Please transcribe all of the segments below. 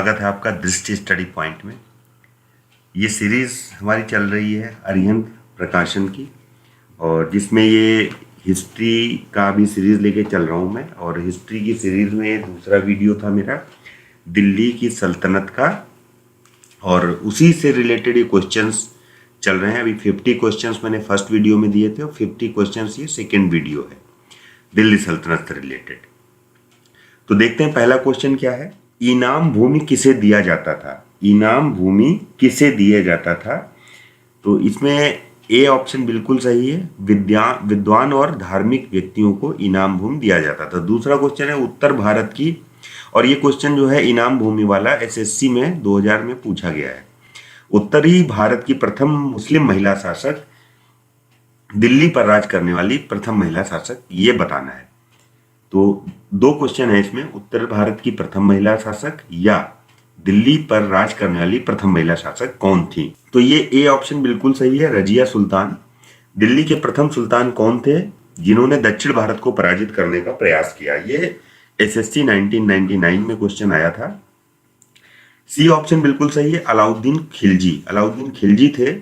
स्वागत है आपका दृष्टि स्टडी पॉइंट में। ये सीरीज़ हमारी चल रही है अरिहंत प्रकाशन की, और जिसमें ये हिस्ट्री का भी सीरीज़ लेके चल रहा हूँ मैं। और हिस्ट्री की सीरीज़ में दूसरा वीडियो था मेरा दिल्ली की सल्तनत का, और उसी से रिलेटेड ये क्वेश्चंस चल रहे हैं। अभी 50 क्वेश्चंस मैंने फर्स्ट वीडियो में दिए थे और 50 क्वेश्चंस ये सेकेंड वीडियो है दिल्ली सल्तनत से रिलेटेड। तो देखते हैं पहला क्वेश्चन क्या है। इनाम भूमि किसे दिया जाता था? इनाम भूमि किसे दिया जाता था? तो इसमें ए ऑप्शन बिल्कुल सही है, विद्वान और धार्मिक व्यक्तियों को इनाम भूमि दिया जाता था। दूसरा क्वेश्चन है उत्तर भारत की, और ये क्वेश्चन जो है इनाम भूमि वाला एसएससी में 2000 में पूछा गया है। उत्तरी भारत की प्रथम मुस्लिम महिला शासक, दिल्ली पर राज करने वाली प्रथम महिला शासक, ये बताना है। तो दो क्वेश्चन है इसमें, उत्तर भारत की प्रथम महिला शासक या दिल्ली पर राज करने वाली प्रथम महिला शासक कौन थी? तो ये ए ऑप्शन बिल्कुल सही है, रजिया सुल्तान। दिल्ली के प्रथम सुल्तान कौन थे जिन्होंने दक्षिण भारत को पराजित करने का प्रयास किया? ये एसएससी 1999 में क्वेश्चन आया था। सी ऑप्शन बिल्कुल सही है, अलाउद्दीन खिलजी। अलाउद्दीन खिलजी थे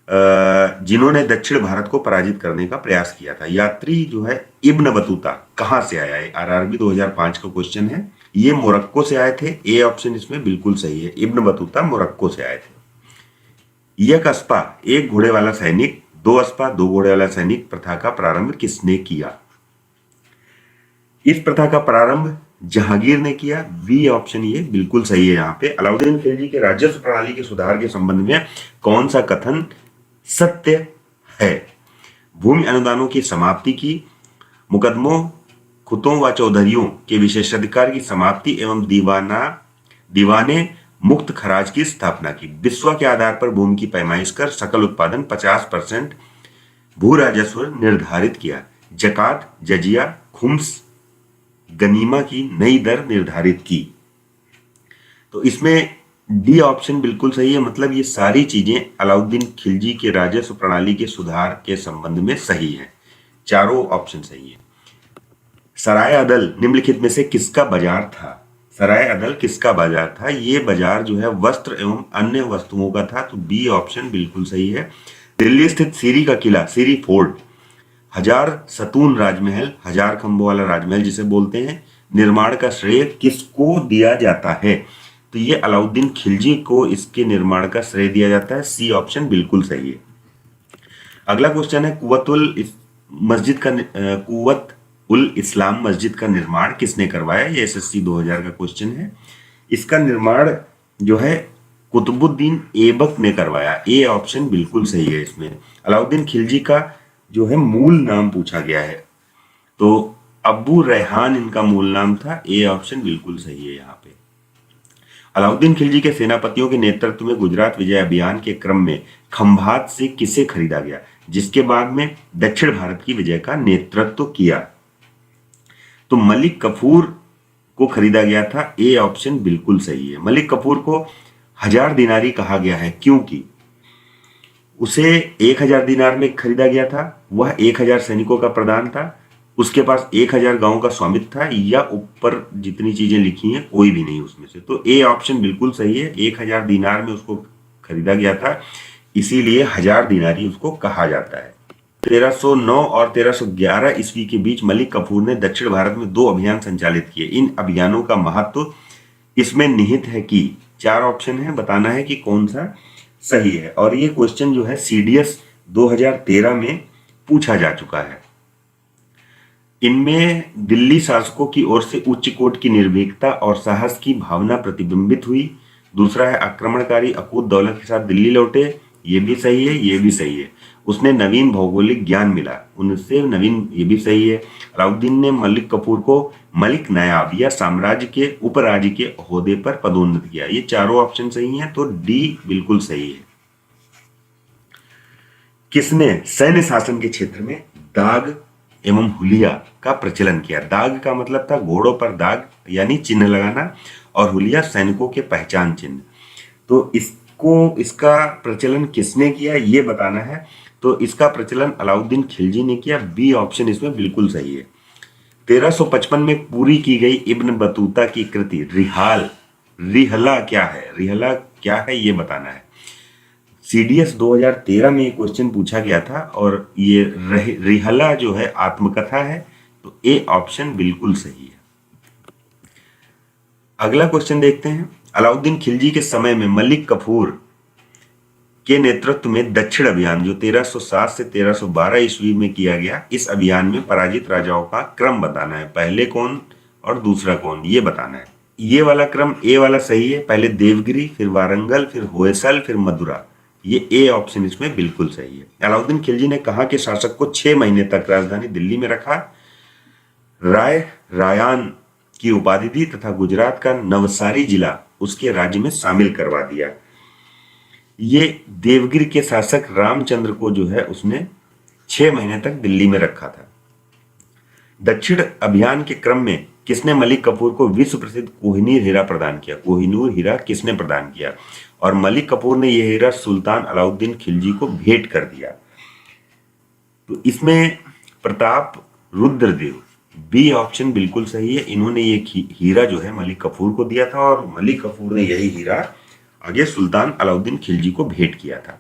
जिन्होंने दक्षिण भारत को पराजित करने का प्रयास किया था। यात्री जो है इब्न बतूता कहां से आया है? आरआरबी 2005 का क्वेश्चन है। ये मोरक्को से आए थे। ए ऑप्शन इसमें बिल्कुल सही है, इब्न बतूता मोरक्को से आए थे। एक अस्पा एक घोड़े वाला सैनिक, दो अस्पा दो घोड़े वाला सैनिक प्रथा का प्रारंभ किसने किया? इस प्रथा का प्रारंभ जहांगीर ने किया। बी ऑप्शन ये बिल्कुल सही है। यहाँ पे अलाउद्दीन खिलजी के राजस्व प्रणाली के सुधार के संबंध में कौन सा कथन सत्य है? भूमि अनुदानों की समाप्ति की, मुकदमों, खुतों व चौधरियों के विशेषाधिकार की समाप्ति एवं दीवाने मुक्त खराज की स्थापना की, बिस्वा के आधार पर भूमि की पैमाइश कर सकल उत्पादन 50% भू राजस्व निर्धारित किया, जकात, जजिया, खुम्स, गनीमा की नई दर निर्धारित की। तो इसमें डी ऑप्शन बिल्कुल सही है, मतलब ये सारी चीजें अलाउद्दीन खिलजी के राजस्व प्रणाली के सुधार के संबंध में सही है। चारों ऑप्शन सही है। सराय अदल निम्नलिखित में से किसका बाजार था? सराय अदल किसका बाजार था? ये बाजार जो है वस्त्र एवं अन्य वस्तुओं का था। तो बी ऑप्शन बिल्कुल सही है। दिल्ली स्थित सीरी का किला, सीरी फोर्ट, 1000 सतून राजमहल, 1000 खंभों वाला राजमहल जिसे बोलते हैं, निर्माण का श्रेय किसको दिया जाता है? तो ये अलाउद्दीन खिलजी को इसके निर्माण का श्रेय दिया जाता है। सी ऑप्शन बिल्कुल सही है। अगला क्वेश्चन है कुव्वत उल इस्लाम मस्जिद का निर्माण किसने करवाया? ये एसएससी 2000 का क्वेश्चन है। इसका निर्माण जो है कुतुबुद्दीन ऐबक ने करवाया। ए ऑप्शन बिल्कुल सही है। इसमें अलाउद्दीन खिलजी का जो है मूल नाम पूछा गया है, तो अबू रेहान इनका मूल नाम था। ए ऑप्शन बिल्कुल सही है। यहाँ पे अलाउद्दीन खिलजी के सेनापतियों के नेतृत्व में गुजरात विजय अभियान के क्रम में खंभात से किसे खरीदा गया, जिसके बाद में दक्षिण भारत की विजय का नेतृत्व किया? तो मलिक कफूर को खरीदा गया था। ए ऑप्शन बिल्कुल सही है। मलिक कफूर को 1000 दिनारी कहा गया है क्योंकि उसे 1000 दिनार में खरीदा गया था। वह 1000 सैनिकों का प्रधान था। उसके पास 1000 गांवों का स्वामित्व था, या ऊपर जितनी चीजें लिखी हैं कोई भी नहीं उसमें से। तो ए ऑप्शन बिल्कुल सही है। 1000 दिनार में उसको खरीदा गया था, इसीलिए 1000 दिनारी उसको कहा जाता है। 1309 और 1311 ईस्वी के बीच मलिक कफूर ने दक्षिण भारत में 2 अभियान संचालित किए। इन अभियानों का महत्व इसमें निहित है कि 4 ऑप्शन है, बताना है कि कौन सा सही है। और ये क्वेश्चन जो है सीडीएस 2013 में पूछा जा चुका है। इनमें दिल्ली शासकों की ओर से उच्च कोट की निर्भीकता और साहस की भावना प्रतिबिंबित हुई। दूसरा है आक्रमणकारी अकूत दौलत के साथ दिल्ली लौटे। ये भी सही है, ये भी सही है। उसने नवीन भौगोलिक ज्ञान मिला, उनसे नवीन, ये भी सही है। अलाउद्दीन ने मलिक कफूर को मलिक नायाब या साम्राज्य के उपराज्य के ओहदे पर पदोन्नत किया। ये चारों ऑप्शन सही हैं, तो डी बिल्कुल सही है। किसने सैन्य शासन के क्षेत्र में दाग एवं हुलिया का प्रचलन किया? दाग का मतलब था घोड़ों पर दाग यानी चिन्ह लगाना, और हुलिया सैनिकों के पहचान चिन्ह। तो इसका प्रचलन किसने किया ये बताना है। तो इसका प्रचलन अलाउद्दीन खिलजी ने किया। बी ऑप्शन इसमें बिल्कुल सही है। 1355 में पूरी की गई इब्न बतूता की कृति रिहाल रिहला क्या है, रिहला क्या है ये बताना है। CDS 2013 में ये क्वेश्चन पूछा गया था और ये रिहला जो है आत्मकथा है, तो ए ऑप्शन बिल्कुल सही है। अगला क्वेश्चन देखते हैं। अलाउद्दीन खिलजी के समय में मलिक कफूर के नेतृत्व में दक्षिण अभियान जो 1307 से 1312 ईस्वी में किया गया, इस अभियान में पराजित राजाओं का क्रम बताना है, पहले कौन और दूसरा कौन ये बताना है। ये वाला क्रम ए वाला सही है, पहले देवगिरी, फिर वारंगल, फिर होयसल, फिर मदुरा, ये ए ऑप्शन इसमें बिल्कुल सही है। अलाउद्दीन खिलजी ने कहा कि शासक को 6 महीने तक राजधानी दिल्ली में रखा, रायान की उपाधि दी तथा गुजरात का नवसारी जिला उसके राज्य में शामिल करवा दिया। ये देवगिरी के शासक रामचंद्र को जो है उसने 6 महीने तक दिल्ली में रखा था। दक्षिण अभियान के क्रम में किसने मलिक कफूर को विश्व प्रसिद्ध कोहिनूर हीरा प्रदान किया? कोहिनूर हीरा किसने प्रदान किया? और मलिक कफूर ने यह हीरा सुल्तान अलाउद्दीन खिलजी को भेंट कर दिया। तो इसमें प्रताप रुद्रदेव, बी ऑप्शन बिल्कुल सही है। इन्होंने ये हीरा जो है मलिक कफूर को दिया था और मलिक कफूर ने यही हीरा आगे सुल्तान अलाउद्दीन खिलजी को भेंट किया था।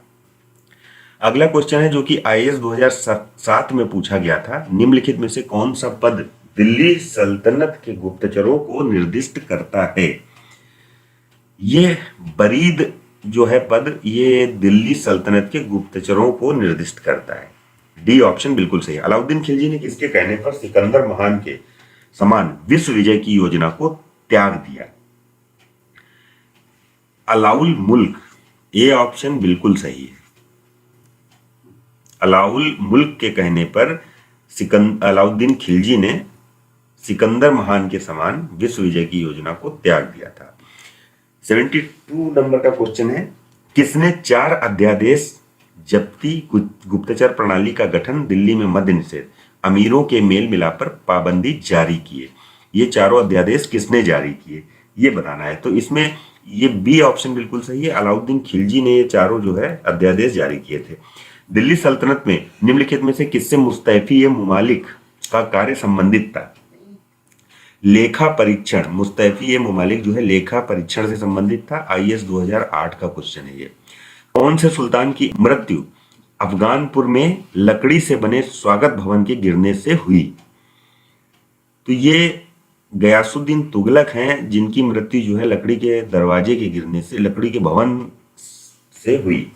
अगला क्वेश्चन है जो कि IAS 2007 में पूछा गया था। निम्नलिखित में से कौन सा पद दिल्ली सल्तनत के गुप्तचरों को निर्दिष्ट करता है? ये बरीद जो है पद, ये दिल्ली सल्तनत के गुप्तचरों को निर्दिष्ट करता है। डी ऑप्शन बिल्कुल सही है। अलाउद्दीन खिलजी ने किसके कहने पर सिकंदर महान के समान विश्व विजय की योजना को त्याग दिया? अलाउल मुल्क, ए ऑप्शन बिल्कुल सही है। अलाउल मुल्क के कहने पर अलाउद्दीन खिलजी ने सिकंदर महान के समान विश्व विजय की योजना को त्याग दिया था। 72 नंबर का क्वेश्चन है, किसने 4 अध्यादेश जब्ती गुप्तचर प्रणाली का गठन, दिल्ली में मद्य निषेध, अमीरों के मेल मिलाप पर पाबंदी जारी किए? ये चारों अध्यादेश किसने जारी किए ये बताना है। तो इसमें ये बी ऑप्शन बिल्कुल सही है। अलाउद्दीन खिलजी ने ये चारों जो है अध्यादेश जारी किए थे। दिल्ली सल्तनत में निम्नलिखित में से किससे मुस्तैफी मुमालिक का कार्य संबंधित था? लेखा परीक्षण, मुस्तैफी मुमालिक जो है लेखा परीक्षण से संबंधित था। IAS 2008 का क्वेश्चन है ये। कौन से सुल्तान की मृत्यु अफगानपुर में लकड़ी से बने स्वागत भवन के गिरने से हुई? तो ये गयासुद्दीन तुगलक हैं जिनकी मृत्यु जो है लकड़ी के दरवाजे के गिरने से, लकड़ी के भवन से हुई।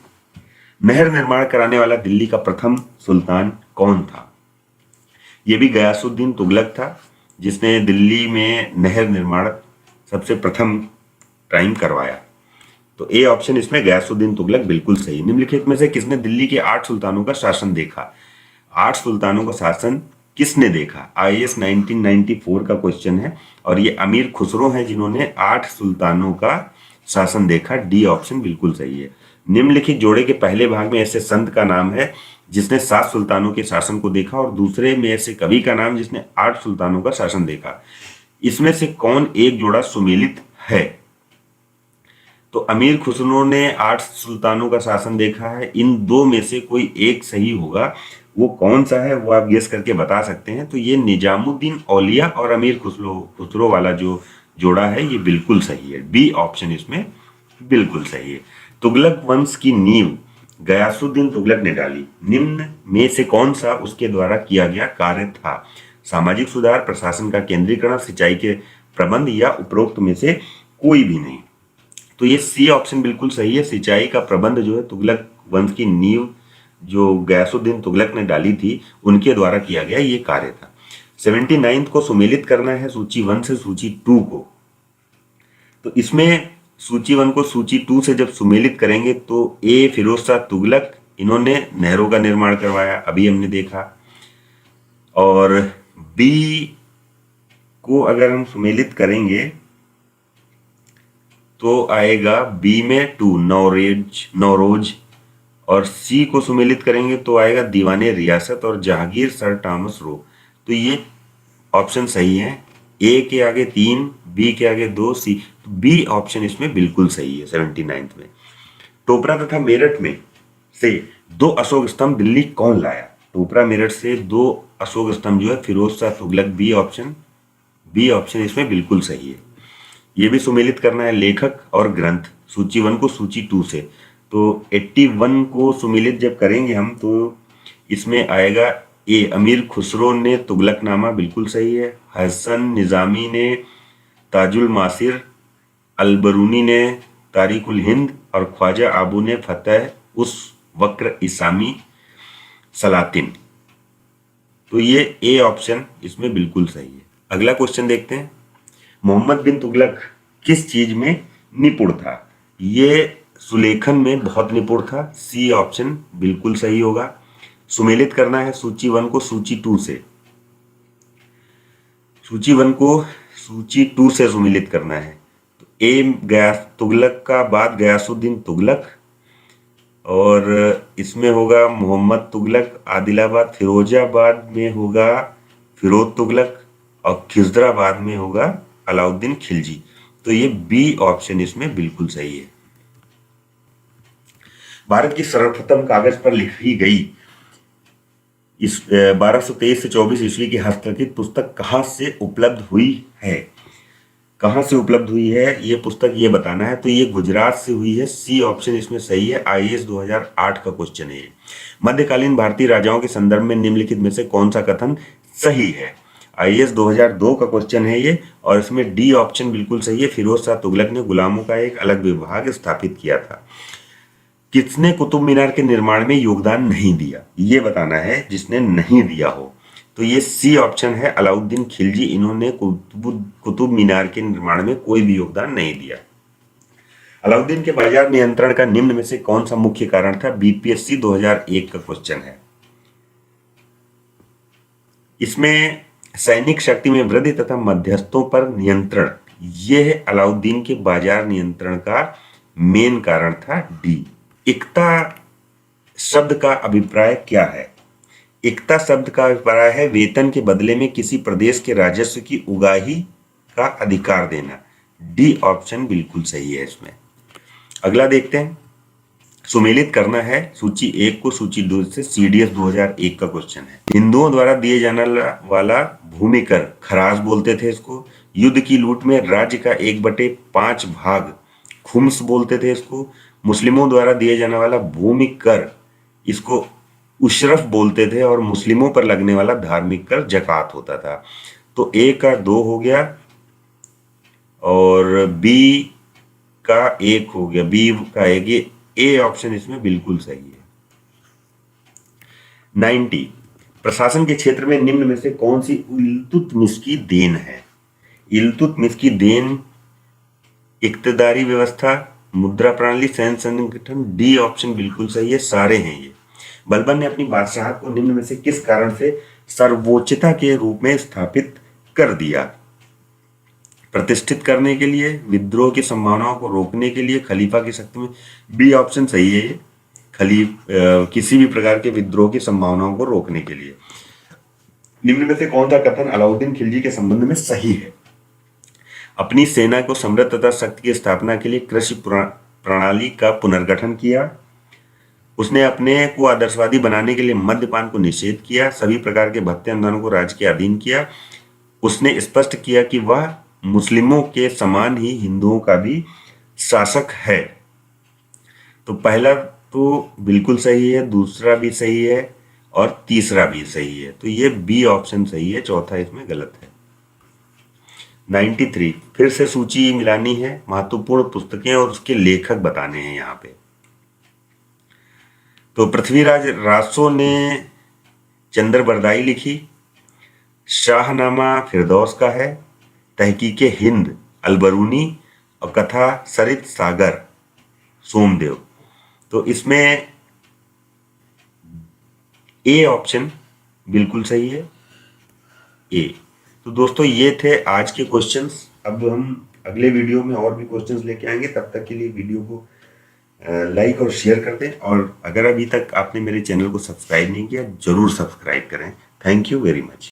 नहर निर्माण कराने वाला दिल्ली का प्रथम सुल्तान कौन था? यह भी गयासुद्दीन तुगलक था जिसने दिल्ली में नहर निर्माण सबसे प्रथम टाइम करवाया। तो ए ऑप्शन इसमें गयासुद्दीन तुगलक बिल्कुल सही। निम्नलिखित में से किसने दिल्ली के 8 सुल्तानों का शासन देखा? 8 सुल्तानों का शासन किसने देखा? IAS 1994 का क्वेश्चन है और ये अमीर खुसरो हैं जिन्होंने 8 सुल्तानों का शासन देखा। डी ऑप्शन बिल्कुल सही है। निम्नलिखित जोड़े के पहले भाग में ऐसे संत का नाम है जिसने 7 सुल्तानों के शासन को देखा और दूसरे में ऐसे कवि का नाम जिसने 8 सुल्तानों का शासन देखा। इसमें से कौन एक जोड़ा सुमेलित है? तो अमीर खुसरो ने 8 सुल्तानों का शासन देखा है। इन दो में से कोई एक सही होगा, वो कौन सा है वो आप गेस करके बता सकते हैं। तो ये निजामुद्दीन औलिया और अमीर खुसरो वाला जो जोड़ा है ये बिल्कुल सही है। बी ऑप्शन इसमें बिल्कुल सही है। तुगलक वंश की नींव गयासुद्दीन तुगलक ने डाली। निम्न में से कौन सा उसके द्वारा किया गया कार्य था? सामाजिक सुधार, प्रशासन का केंद्रीकरण, सिंचाई के प्रबंध या उपरोक्त में से कोई भी नहीं। तो ये सी ऑप्शन बिल्कुल सही है। सिंचाई का प्रबंध जो है तुगलक वंश की नींव जो गयासुद्दीन तुगलक ने डाली थी उनके द्वारा किया गया ये कार्य था। 79 को सुमेलित करना है सूची 1 से सूची 2 को। तो इसमें सूची 1 को सूची 2 से जब सुमेलित करेंगे तो ए फिरोज शाह तुगलक, इन्होंने नहरों का निर्माण करवाया, अभी हमने देखा। और बी को अगर हम सुमेलित करेंगे तो आएगा बी में 2 नौरोज, और सी को सुमेलित करेंगे तो आएगा दीवाने रियासत और जहांगीर सर टॉमस रो। तो ये ऑप्शन सही है। ए के आगे 3, बी के आगे 2, सी, तो बी ऑप्शन इसमें बिल्कुल सही है। 79 में टोपरा तथा मेरठ में से 2 अशोक स्तंभ दिल्ली कौन लाया? टोपरा मेरठ से 2 अशोक स्तंभ जो है फिरोज शाह तुगलक। बी ऑप्शन इसमें बिल्कुल सही है। ये भी सुमेलित करना है लेखक और ग्रंथ, सूची 1 को सूची 2 से। तो 81 को सुमेलित जब करेंगे हम तो इसमें आएगा ए, अमीर खुसरो ने तुगलकनामा, बिल्कुल सही है। हसन निजामी ने ताजुल मासिर, अलबरूनी ने तारीकुल हिंद और ख्वाजा आबू ने फतह उस वक्र इसामी सलातिन। तो ये ए ऑप्शन इसमें बिल्कुल सही है। अगला क्वेश्चन देखते हैं, मोहम्मद बिन तुगलक किस चीज में निपुण था? ये सुलेखन में बहुत निपुण था, सी ऑप्शन बिल्कुल सही होगा। सुमेलित करना है सूची 1 को सूची 2 से, सूची 1 को सूची 2 से सुमेलित करना है। तो ए गया तुगलक का बाद गयासुद्दीन तुगलक, और इसमें होगा मोहम्मद तुगलक। आदिलाबाद फिरोजाबाद में होगा फिरोज तुगलक, और खिजराबाद में होगा अलाउद्दीन खिलजी। तो ये बी ऑप्शन इसमें बिल्कुल सही है। भारत की सर्वप्रथम कागज पर लिखी गई इस 1223 से 24 ईस्वी की हस्तलिखित पुस्तक कहाँ से उपलब्ध हुई है? कहाँ से उपलब्ध हुई है ये पुस्तक, ये बताना है। तो ये गुजरात से हुई है, सी ऑप्शन इसमें सही है। आईएएस 2008 का क्वेश्चन है ये। मध्यकालीन भारतीय राजाओं के संदर्भ में निम्नलिखित में से कौन सा कथन सही है? आईएएस 2002 का क्वेश्चन है ये, और इसमें डी ऑप्शन बिल्कुल सही है। फिरोज शाह तुगलक ने गुलामों का एक अलग विभाग स्थापित किया था। किसने कुतुब मीनार के निर्माण में योगदान नहीं दिया, ये बताना है जिसने नहीं दिया हो। तो ये सी ऑप्शन है, अलाउद्दीन खिलजी। इन्होंने कुतुब मीनार के निर्माण में कोई भी योगदान नहीं दिया। अलाउद्दीन के बाजार नियंत्रण का निम्न में से कौन सा मुख्य कारण था? बीपीएससी 2001 का क्वेश्चन है। इसमें सैनिक शक्ति में वृद्धि तथा मध्यस्थों पर नियंत्रण, यह अलाउद्दीन के बाजार नियंत्रण का मेन कारण था। डी। एकता शब्द का अभिप्राय क्या है? एकता शब्द का अभिप्राय है वेतन के बदले में किसी प्रदेश के राजस्व की उगाही का अधिकार देना। डी ऑप्शन बिल्कुल सही है इसमें। अगला देखते हैं, सुमेलित करना है सूची 1 को सूची 2 से। सीडीएस 2001 का क्वेश्चन है। हिंदुओं द्वारा दिए जाने वाला भूमि कर, खराज बोलते थे इसको। युद्ध की लूट में राज्य का 1/5 भाग, खुम्स बोलते थे इसको। मुस्लिमों द्वारा दिए जाने वाला भूमि कर, इसको उशरफ बोलते थे, और मुस्लिमों पर लगने वाला धार्मिक कर जकात होता था। तो ए का 2 हो गया और बी का 1 हो गया, बी का 1। ये ए ऑप्शन इसमें बिल्कुल सही है। 90, प्रशासन के क्षेत्र में निम्न में से कौन सी इल्तुतमिश की देन है? इल्तुतमिश की देन इक्तदारी व्यवस्था, मुद्रा प्रणाली, सैन्य संगठन। डी ऑप्शन बिल्कुल सही है, सारे हैं ये। बलबन ने अपनी बादशाहत को निम्न में से किस कारण से सर्वोच्चता के रूप में स्थापित कर दिया? प्रतिष्ठित करने के लिए, विद्रोह की संभावनाओं को रोकने के लिए, खलीफा की शक्ति में। बी ऑप्शन सही है ये, किसी भी प्रकार के विद्रोह की संभावनाओं को रोकने के लिए। निम्न में से कौन सा कथन अलाउद्दीन खिलजी के संबंध में सही है? अपनी सेना को समृद्ध तथा शक्ति की स्थापना के लिए कृषि प्रणाली का पुनर्गठन किया। उसने अपने को आदर्शवादी बनाने के लिए मद्यपान को निषेध किया। सभी प्रकार के भत्ते अनुदानों को राज्य के अधीन किया। उसने स्पष्ट किया कि वह मुस्लिमों के समान ही हिंदुओं का भी शासक है। तो पहला तो बिल्कुल सही है, दूसरा भी सही है और तीसरा भी सही है। तो ये बी ऑप्शन सही है, चौथा इसमें गलत है। 93, फिर से सूची मिलानी है, महत्वपूर्ण पुस्तकें और उसके लेखक बताने हैं यहाँ पे। तो पृथ्वीराज रासो ने चंद्रबरदाई लिखी। शाहनामा फिरदौस का है। तहकीके हिंद अलबरूनी, और कथा सरित सागर सोमदेव। तो इसमें ए ऑप्शन बिल्कुल सही है, ए। तो दोस्तों ये थे आज के क्वेश्चंस। अब हम अगले वीडियो में और भी क्वेश्चंस लेके आएंगे। तब तक के लिए वीडियो को लाइक और शेयर कर दें, और अगर अभी तक आपने मेरे चैनल को सब्सक्राइब नहीं किया, जरूर सब्सक्राइब करें। Thank you very much.